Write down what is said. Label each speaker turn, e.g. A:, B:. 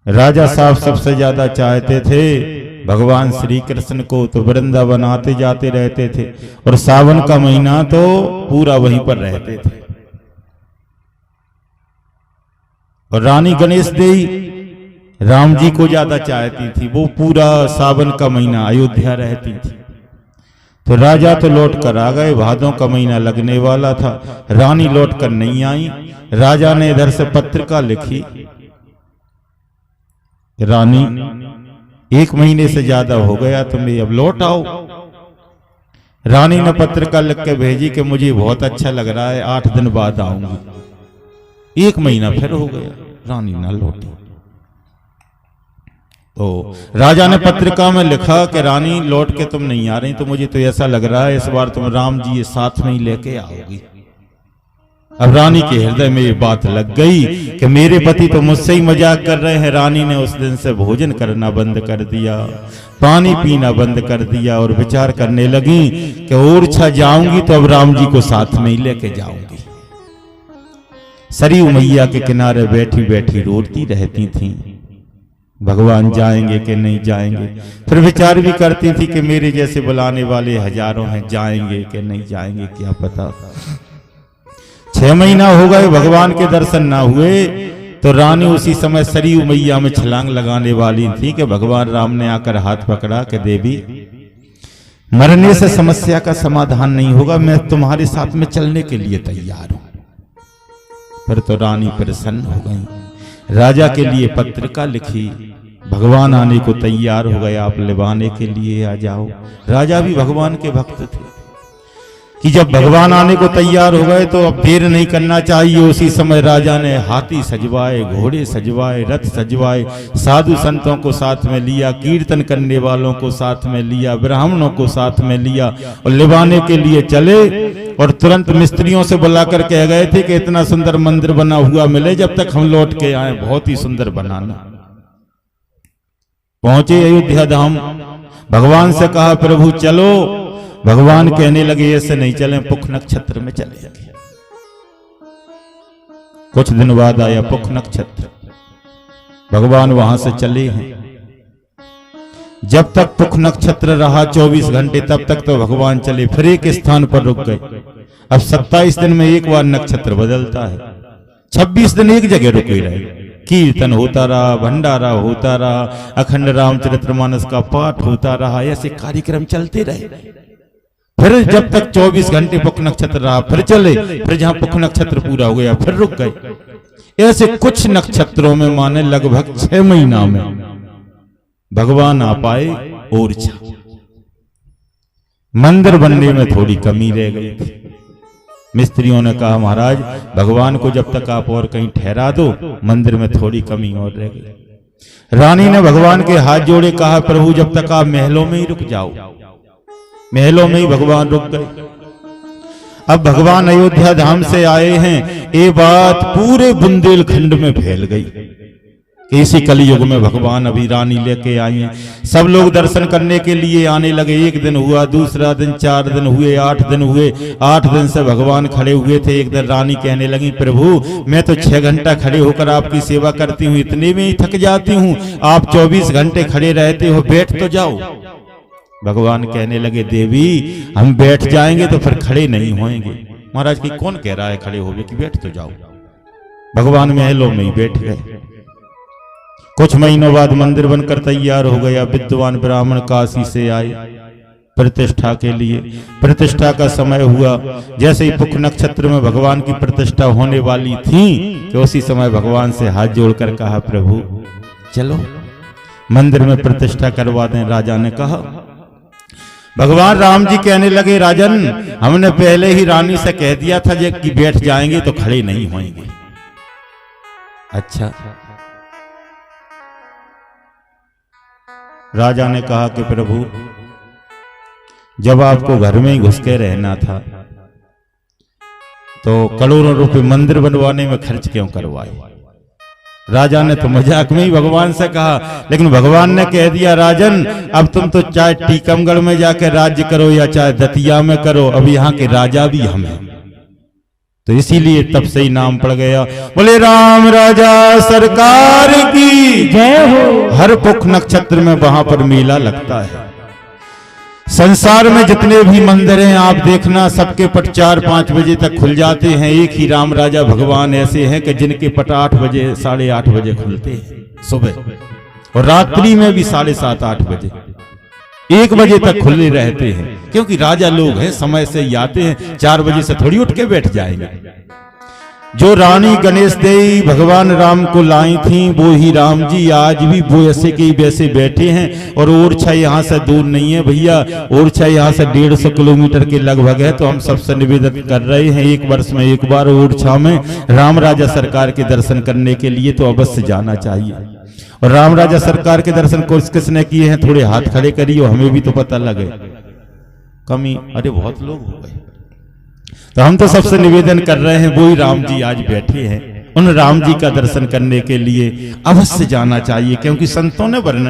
A: राजा साहब सबसे ज्यादा चाहते थे भगवान श्री कृष्ण को, तो वृंदावन आते जाते रहते थे और सावन का महीना तो पूरा वहीं पर रहते थे। और रानी गणेश देवी राम जी को ज्यादा चाहती थी, वो पूरा सावन का महीना अयोध्या रहती थी। तो राजा तो लौट कर आ गए, भादों का महीना लगने वाला था, रानी लौट कर नहीं आई। राजा ने इधर से पत्रिका लिखी, रानी 1 महीने से ज्यादा हो गया, तुम्हें अब लौट आओ। रानी ने पत्रिका लिख के भेजी कि मुझे बहुत अच्छा लग रहा है, 8 दिन बाद आऊंगी। 1 महीना फिर हो गया, रानी ना लौटी। तो राजा ने पत्रिका में लिखा कि रानी लौट के तुम नहीं आ रही, तो मुझे तो ऐसा लग रहा है इस बार तुम राम जी साथ में ही लेके आओगी। अब रानी के हृदय में ये बात लग गई कि मेरे पति तो मुझसे ही मजाक कर रहे हैं। रानी ने उस दिन से भोजन करना बंद कर दिया, पानी पीना बंद कर दिया और विचार करने लगी कि ओरछा जाऊंगी तो अब राम जी को साथ में ही लेके जाऊंगी। सरयू मैया के किनारे बैठी बैठी रोती रहती थी, भगवान जाएंगे कि नहीं जाएंगे। फिर विचार भी करती थी कि मेरे जैसे बुलाने वाले हजारों हैं, जाएंगे कि नहीं जाएंगे क्या पता। 6 महीना हो गए, भगवान के दर्शन ना हुए। तो रानी उसी समय सरयू मैया में छलांग लगाने वाली थी कि भगवान राम ने आकर हाथ पकड़ा कि देवी, मरने से समस्या का समाधान नहीं होगा, मैं तुम्हारे साथ में चलने के लिए तैयार हूं। फिर तो रानी प्रसन्न हो गई, राजा के लिए पत्रिका लिखी, भगवान आने को तैयार हो गए, आप लिवाने के लिए आ जाओ। राजा भी भगवान के भक्त थे कि जब भगवान आने को तैयार हो गए तो अब देर नहीं करना चाहिए। उसी समय राजा ने हाथी सजवाए, घोड़े सजवाए, रथ सजवाए, साधु संतों को साथ में लिया, कीर्तन करने वालों को साथ में लिया, ब्राह्मणों को साथ में लिया और लिवाने के लिए चले। और तुरंत मिस्त्रियों से बुलाकर कह गए थे कि इतना सुंदर मंदिर बना हुआ मिले जब तक हम लौट के आए, बहुत ही सुंदर बनाना। पहुंचे अयोध्या धाम, भगवान से कहा प्रभु चलो। भगवान कहने लगे ऐसे नहीं चलें, पुख नक्षत्र में चले। कुछ दिन बाद आया पुख नक्षत्र, भगवान वहां से चले हैं। जब तक पुख नक्षत्र रहा 24 घंटे, तब तक तो भगवान चले, फिर एक स्थान पर रुक गए। अब 27 दिन में एक बार नक्षत्र बदलता है, 26 दिन एक जगह रुके रहे। कीर्तन होता रहा, भंडारा होता रहा, अखंड रामचरितमानस का पाठ होता रहा, ऐसे कार्यक्रम चलते रहे। फिर जब तक 24 घंटे पुख नक्षत्र रहा फिर चले, फिर जहां पुख नक्षत्र पूरा हो गया फिर रुक गए। ऐसे कुछ नक्षत्रों में माने लगभग 6 महीना में भगवान आ पाए ओरछा। मंदिर बनने में थोड़ी कमी रह गई थी। मिस्त्रियों ने कहा महाराज भगवान को जब तक आप और कहीं ठहरा दो, मंदिर में थोड़ी कमी और रह गई। रानी ने भगवान के हाथ जोड़े, कहा प्रभु जब तक आप महलों में ही रुक जाओ। महलों में ही भगवान रुक गए। अब भगवान अयोध्या धाम से आए हैं, ये बात पूरे बुंदेलखंड में फैल गई। इसी कलयुग में भगवान अभी रानी लेके आई हैं। सब लोग दर्शन करने के लिए आने लगे। 1 दिन हुआ, दूसरा दिन, 4 दिन हुए, 8 दिन हुए। 8 दिन से भगवान खड़े हुए थे। एक दिन रानी कहने लगी प्रभु मैं तो 6 घंटा खड़े होकर आपकी सेवा करती हूँ, इतने में ही थक जाती हूँ, आप 24 घंटे खड़े रहते हो, बैठ तो जाओ। भगवान कहने लगे देवी हम बैठ जाएंगे तो फिर खड़े नहीं होंगे। महाराज की कौन कह रहा है खड़े होगे कि बैठ तो जाओ। भगवान महलों में ही बैठ गए। कुछ महीनों बाद मंदिर बनकर तैयार हो गया। विद्वान ब्राह्मण काशी से आए प्रतिष्ठा के लिए। प्रतिष्ठा का समय हुआ, जैसे ही पुख नक्षत्र में भगवान की प्रतिष्ठा होने वाली थी कि उसी समय भगवान से हाथ जोड़कर कहा प्रभु चलो मंदिर में प्रतिष्ठा करवा दें। राजा ने कहा। भगवान राम जी कहने लगे राजन हमने पहले ही रानी से कह दिया था कि बैठ जाएंगे तो खड़े नहीं होंगे। अच्छा। राजा ने कहा कि प्रभु जब आपको घर में ही घुस के रहना था तो करोड़ों रुपए मंदिर बनवाने में खर्च क्यों करवाए। राजा ने तो मजाक में ही भगवान से कहा, लेकिन भगवान ने कह दिया राजन अब तुम तो चाहे टीकमगढ़ में जाकर राज्य करो या चाहे दतिया में करो, अब यहाँ के राजा भी हम हैं। तो इसीलिए तब से ही नाम पड़ गया। बोले राम राजा सरकार की
B: जय हो।
A: हर पुख नक्षत्र में वहां पर मेला लगता है। संसार में जितने भी मंदिर हैं आप देखना, सबके पट 4-5 बजे तक खुल जाते हैं। एक ही राम राजा भगवान ऐसे हैं कि जिनके पट 8 बजे 8:30 बजे खुलते हैं सुबह, और रात्रि में भी 7:30-8 बजे 1 बजे तक खुले रहते हैं। क्योंकि राजा लोग हैं, समय से ही आते हैं, 4 बजे से थोड़ी उठ के बैठ जाएंगे। जो रानी गणेश देवी भगवान राम को लाई थी वो ही राम जी आज भी वो ऐसे के वैसे बैठे हैं। और ओरछा यहाँ से दूर नहीं है भैया, ओरछा यहाँ से 150 किलोमीटर के लगभग है। तो हम सबसे निवेदन कर रहे हैं, एक वर्ष में एक बार ओरछा में राम राजा सरकार के दर्शन करने के लिए तो अवश्य जाना चाहिए। और राम राजा सरकार के दर्शन किसने किए हैं, थोड़े हाथ खड़े करिए, हमें भी तो पता लगे। कमी, अरे बहुत लोग हो गए। तो हम तो सबसे निवेदन कर रहे हैं, वही राम जी आज बैठे हैं, उन राम जी का दर्शन करने के लिए अवश्य जाना चाहिए। क्योंकि संतों ने वर्णन